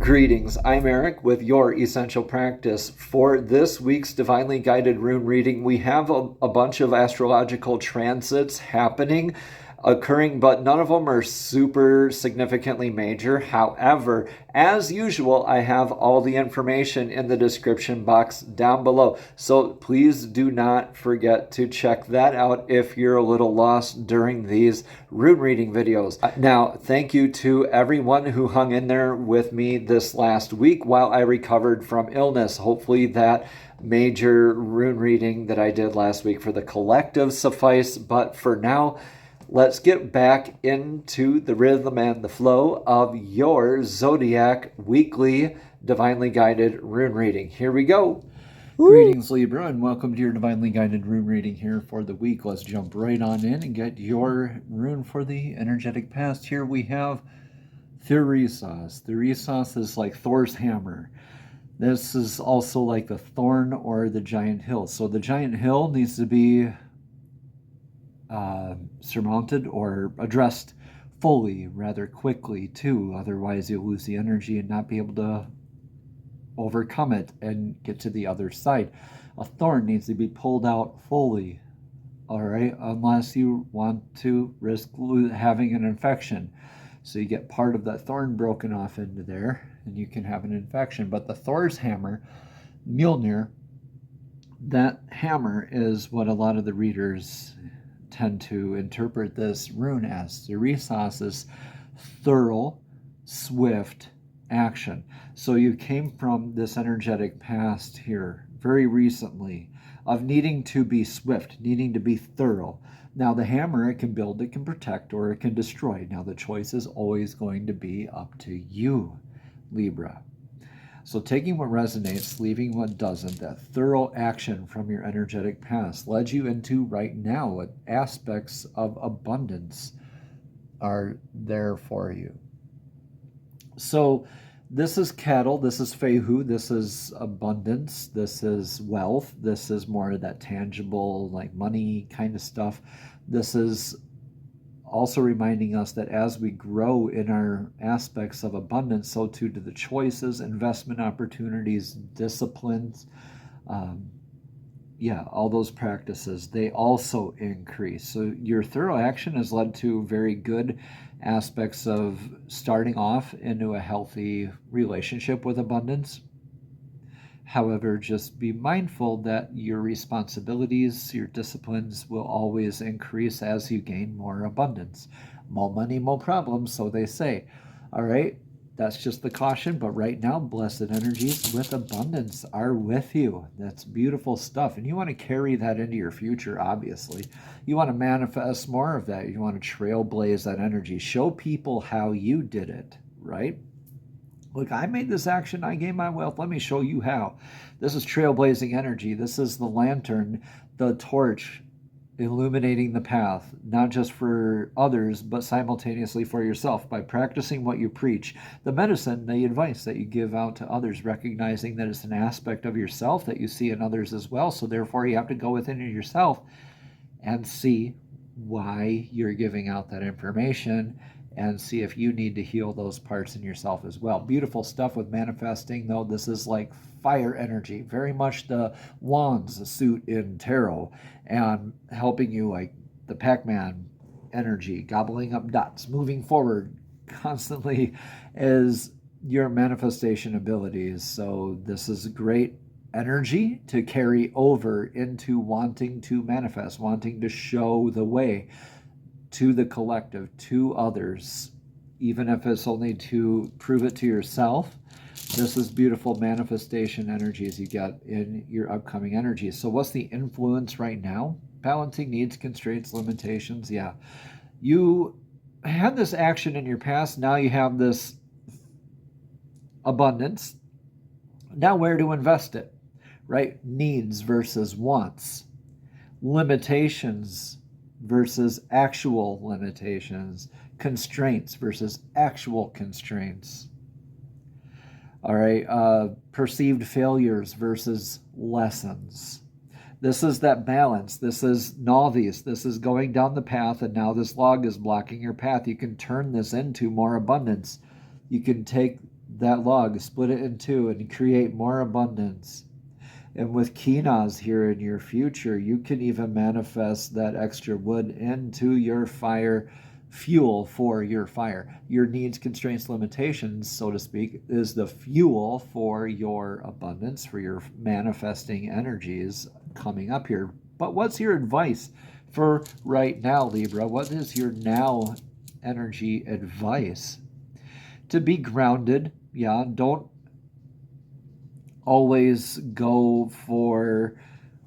Greetings, I'm Eric with Your Essential Practice. For this week's Divinely Guided Rune reading, we have a bunch of astrological transits occurring, but none of them are super significantly major. However, as usual, I have all the information in the description box down below. So please do not forget to check that out if you're a little lost during these rune reading videos. Now, thank you to everyone who hung in there with me this last week while I recovered from illness. Hopefully that major rune reading that I did last week for the collective sufficed, but for now, let's get back into the rhythm and the flow of your zodiac weekly divinely guided rune reading. Here we go. Woo! Greetings, Libra, and welcome to your divinely guided rune reading here for the week. Let's jump right on in and get your rune for the energetic past. Here we have Theresos. Theresos is like Thor's hammer. This is also like the thorn or the giant hill. So the giant hill needs to be surmounted or addressed fully rather quickly too, otherwise you'll lose the energy and not be able to overcome it and get to the other side. A thorn needs to be pulled out fully, all right, unless you want to risk having an infection. So you get part of that thorn broken off into there and you can have an infection. But the Thor's hammer, Mjolnir, that hammer is what a lot of the readers tend to interpret this rune as. Theresos is thorough, swift action. So you came from this energetic past here very recently of needing to be swift, needing to be thorough. Now the hammer, it can build, it can protect, or it can destroy. Now the choice is always going to be up to you, Libra. So taking what resonates, leaving what doesn't, that thorough action from your energetic past led you into right now what aspects of abundance are there for you. So this is cattle, this is Fehu, this is abundance, this is wealth, this is more of that tangible, like money kind of stuff. This is also reminding us that as we grow in our aspects of abundance, so too do the choices, investment opportunities, disciplines, all those practices, they also increase. So your thorough action has led to very good aspects of starting off into a healthy relationship with abundance. However, just be mindful that your responsibilities, your disciplines will always increase as you gain more abundance. More money, more problems, so they say. All right, that's just the caution. But right now, blessed energies with abundance are with you. That's beautiful stuff. And you want to carry that into your future, obviously. You want to manifest more of that. You want to trailblaze that energy. Show people how you did it, right? Look, I made this action, I gained my wealth, let me show you how. This is trailblazing energy. This is the lantern, the torch, illuminating the path, not just for others, but simultaneously for yourself by practicing what you preach. The medicine, the advice that you give out to others, recognizing that it's an aspect of yourself that you see in others as well. So therefore, you have to go within yourself and see why you're giving out that information and see if you need to heal those parts in yourself as well. Beautiful stuff with manifesting, though. This is like fire energy, very much the wands suit in tarot, and helping you like the Pac-Man energy, gobbling up dots, moving forward constantly is your manifestation abilities. So this is great energy to carry over into wanting to manifest, wanting to show the way to the collective, to others, even if it's only to prove it to yourself. This is beautiful manifestation energies you get in your upcoming energies. So what's the influence right now? Balancing needs, constraints, limitations. Yeah. You had this action in your past. Now you have this abundance. Now where to invest it, right? Needs versus wants. Limitations versus actual limitations, constraints versus actual constraints. All right, perceived failures versus lessons. This is that balance. This is novice. This is going down the path, and now this log is blocking your path. You can turn this into more abundance. You can take that log, split it in two, and create more abundance. And with Kinas here in your future, you can even manifest that extra wood into your fire, fuel for your fire. Your needs, constraints, limitations, so to speak, is the fuel for your abundance, for your manifesting energies coming up here. But what's your advice for right now, Libra? What is your now energy advice? To be grounded, yeah, don't always go for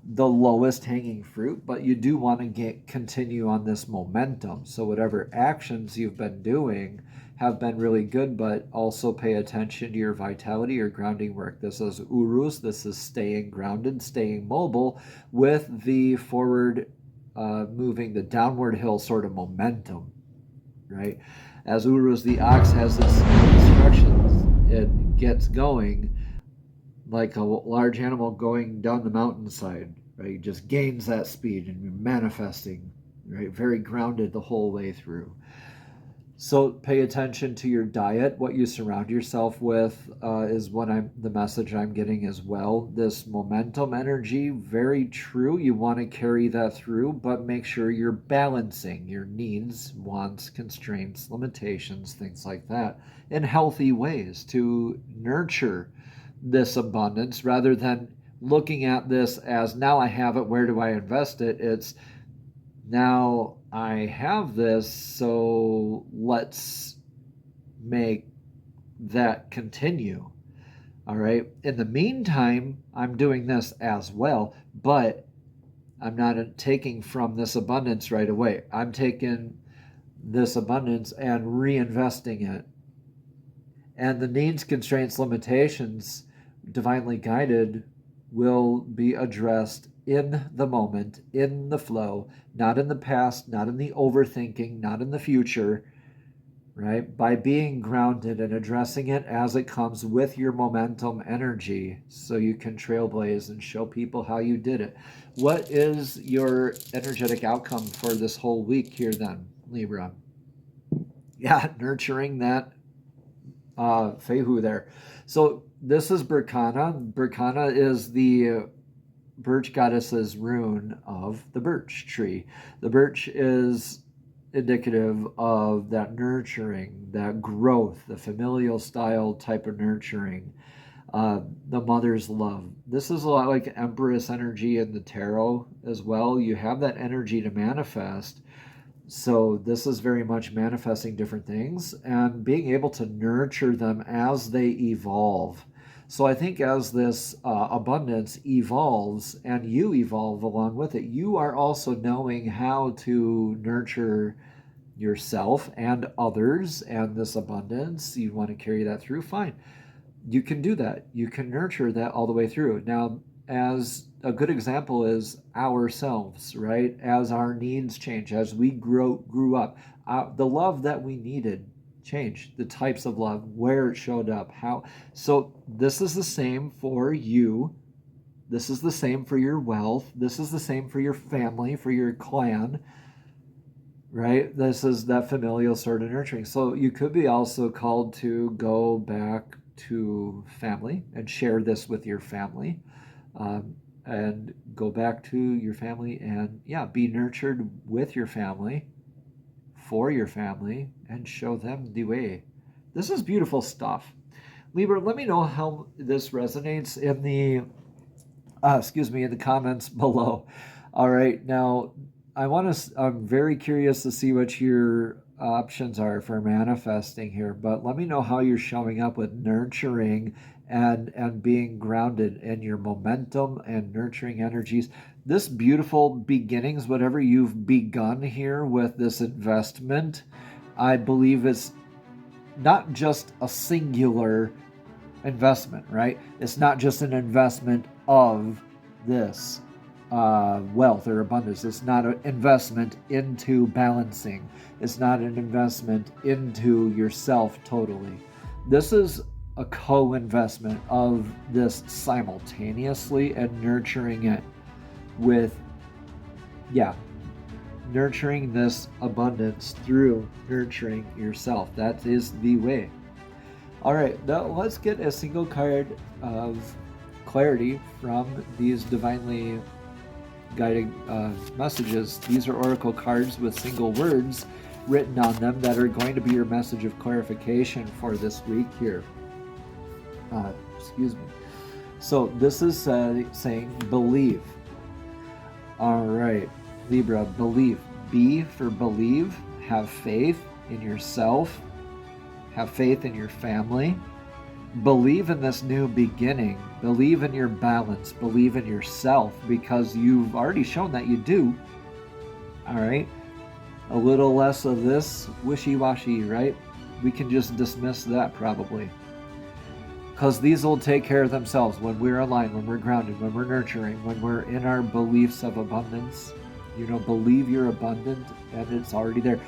the lowest hanging fruit, but you do want to continue on this momentum. So whatever actions you've been doing have been really good, but also pay attention to your vitality, your grounding work. This is Urus. This is staying grounded, staying mobile with the forward moving, the downward hill sort of momentum, right? As Urus, the ox has its instructions, it gets going like a large animal going down the mountainside, right? It just gains that speed and you're manifesting, right? Very grounded the whole way through. So pay attention to your diet. What you surround yourself with is the message I'm getting as well. This momentum energy, very true. You want to carry that through, but make sure you're balancing your needs, wants, constraints, limitations, things like that in healthy ways to nurture this abundance rather than looking at this as now I have it, where do I invest it? It's now I have this, so let's make that continue. All right. In the meantime, I'm doing this as well, but I'm not taking from this abundance right away. I'm taking this abundance and reinvesting it. And the needs, constraints, limitations, divinely guided, will be addressed in the moment, in the flow, not in the past, not in the overthinking, not in the future, right? By being grounded and addressing it as it comes with your momentum energy so you can trailblaze and show people how you did it. What is your energetic outcome for this whole week here then, Libra? Yeah, nurturing that Fehu there. So this is Berkana. Berkana is the birch goddess's rune of the birch tree. The birch is indicative of that nurturing, that growth, the familial style type of nurturing, the mother's love. This is a lot like Empress energy in the tarot as well. You have that energy to manifest. So this is very much manifesting different things and being able to nurture them as they evolve. So I think as this abundance evolves and you evolve along with it, you are also knowing how to nurture yourself and others and this abundance. You want to carry that through, fine. You can do that. You can nurture that all the way through. Now, as a good example is ourselves, right? As our needs change, as we grew up, the love that we needed changed, the types of love, where it showed up, how. So this is the same for you. This is the same for your wealth. This is the same for your family, for your clan, right? This is that familial sort of nurturing. So you could be also called to go back to family and share this with your family. And go back to your family and, be nurtured with your family, for your family, and show them the way. This is beautiful stuff. Libra, let me know how this resonates in the, in the comments below. All right, now I'm very curious to see what your options are for manifesting here, but let me know how you're showing up with nurturing and being grounded in your momentum and nurturing energies. This beautiful beginnings, whatever you've begun here with this investment, I believe it's not just a singular investment, right? It's not just an investment of this wealth or abundance. It's not an investment into balancing. It's not an investment into yourself totally. This is a co-investment of this simultaneously and nurturing it with, nurturing this abundance through nurturing yourself. That is the way. All right, now let's get a single card of clarity from these divinely guiding messages. These are oracle cards with single words written on them that are going to be your message of clarification for this week here. Excuse me. So this is saying believe. All right, Libra, believe. B for believe. Have faith in yourself. Have faith in your family. Believe in this new beginning. Believe in your balance. Believe in yourself, because you've already shown that you do. All right. A little less of this wishy-washy, right? We can just dismiss that probably. Because these will take care of themselves when we're aligned, when we're grounded, when we're nurturing, when we're in our beliefs of abundance. Believe you're abundant and it's already there.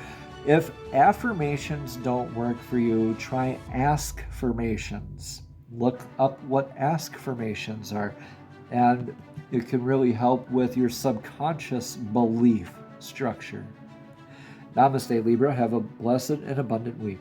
If affirmations don't work for you, try ask-formations. Look up what ask-formations are, and it can really help with your subconscious belief structure. Namaste, Libra. Have a blessed and abundant week.